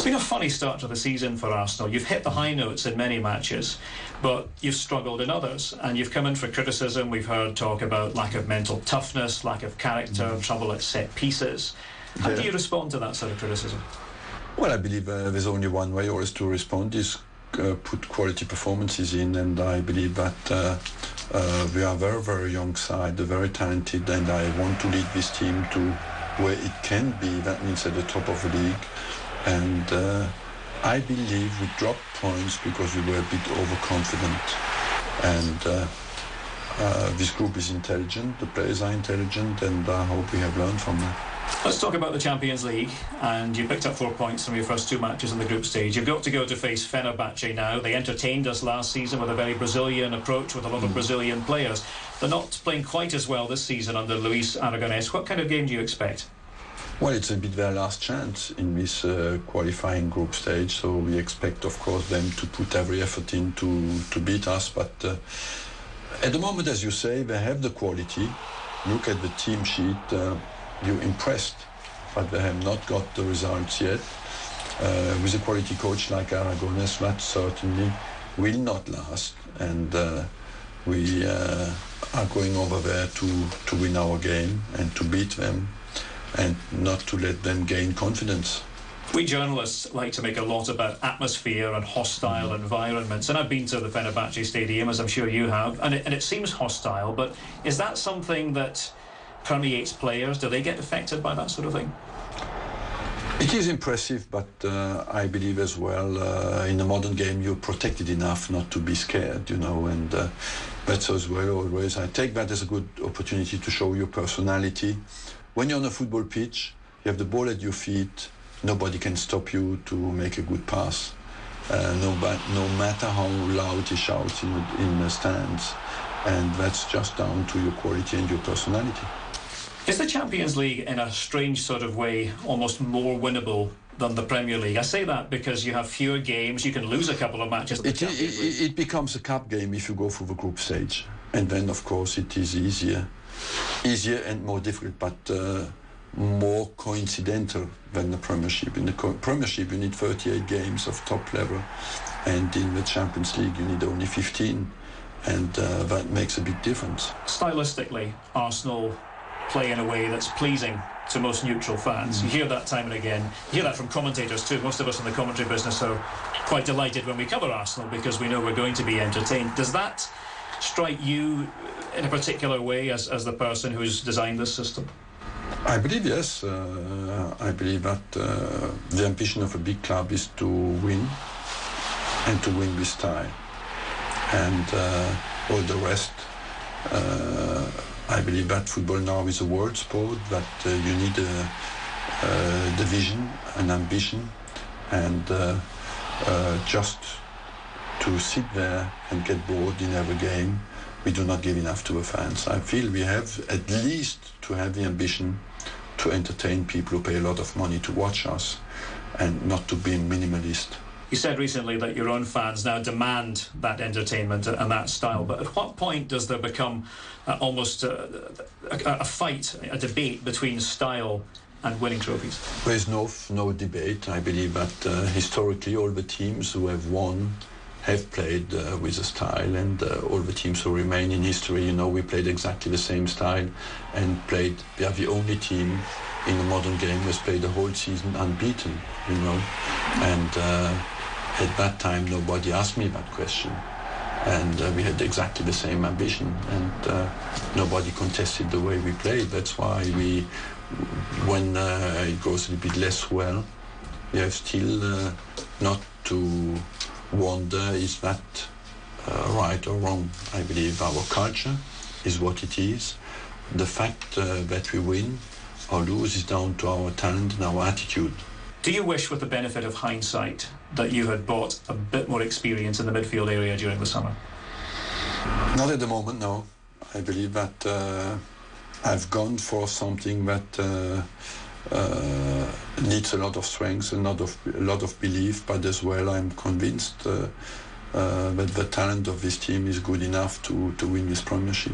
It's been a funny start to the season for Arsenal. You've hit the high notes in many matches, but you've struggled in others, and you've come in for criticism. We've heard talk about lack of mental toughness, lack of character, trouble at set pieces. How do you respond to that sort of criticism? Well, I believe there's only one way always to respond, is put quality performances in, and I believe that we are a very, very young side, very talented, and I want to lead this team to where it can be. That means at the top of the league. And I believe we dropped points because we were a bit overconfident. And this group is intelligent, the players are intelligent, and I hope we have learned from that. Let's talk about the Champions League. And you picked up 4 points from your first 2 matches in the group stage. You've got to go to face Fenerbahce now. They entertained us last season with a very Brazilian approach, with a lot of Brazilian players. They're not playing quite as well this season under Luis Aragonés. What kind of game do you expect? Well, it's a bit their last chance in this qualifying group stage, so we expect, of course, them to put every effort in to beat us. But at the moment, as you say, they have the quality. Look at the team sheet. You're impressed, but they have not got the results yet. With a quality coach like Aragonés, that certainly will not last. And we are going over there to win our game and to beat them, and not to let them gain confidence. We journalists like to make a lot about atmosphere and hostile environments, and I've been to the Fenerbahce Stadium, as I'm sure you have, and it seems hostile, but is that something that permeates players? Do they get affected by that sort of thing? It is impressive, but I believe as well, in the modern game, you're protected enough not to be scared, you know, and that's as well always. I take that as a good opportunity to show your personality. When you're on a football pitch, you have the ball at your feet, nobody can stop you to make a good pass. No matter how loud he shouts in the stands. And that's just down to your quality and your personality. Is the Champions League, in a strange sort of way, almost more winnable than the Premier League? I say that because you have fewer games, you can lose a couple of matches. It becomes a cup game if you go through the group stage. And then, of course, it is easier and more difficult, but more coincidental than the Premiership. In the Premiership, you need 38 games of top level, and in the Champions League, you need only 15, and that makes a big difference. Stylistically, Arsenal play in a way that's pleasing to most neutral fans. You hear that time and again. You hear that from commentators too. Most of us in the commentary business are quite delighted when we cover Arsenal because we know we're going to be entertained. Does that strike you in a particular way as the person who's designed this system? I believe yes. I believe that the ambition of a big club is to win, and to win with style. And all the rest, I believe that football now is a world sport, that you need the vision and ambition, and just to sit there and get bored in every game, we do not give enough to the fans. I feel we have at least to have the ambition to entertain people who pay a lot of money to watch us, and not to be minimalist. You said recently that your own fans now demand that entertainment and that style, but at what point does there become almost a fight, a debate between style and winning trophies? There is no debate. I believe that historically all the teams who have won have played with a style, and all the teams who remain in history, you know, we played exactly the same style and played. We are the only team in the modern game who has played the whole season unbeaten, you know, and at that time nobody asked me that question, and we had exactly the same ambition, and nobody contested the way we played. That's why when it goes a little bit less well, we have still not to wonder, is that right or wrong? I believe our culture is what it is. The fact that we win or lose is down to our talent and our attitude. Do you wish, with the benefit of hindsight, that you had bought a bit more experience in the midfield area during the summer? Not at the moment, no. I believe that I've gone for something that needs a lot of strength and a lot of belief, but as well I'm convinced that the talent of this team is good enough to win this Premiership.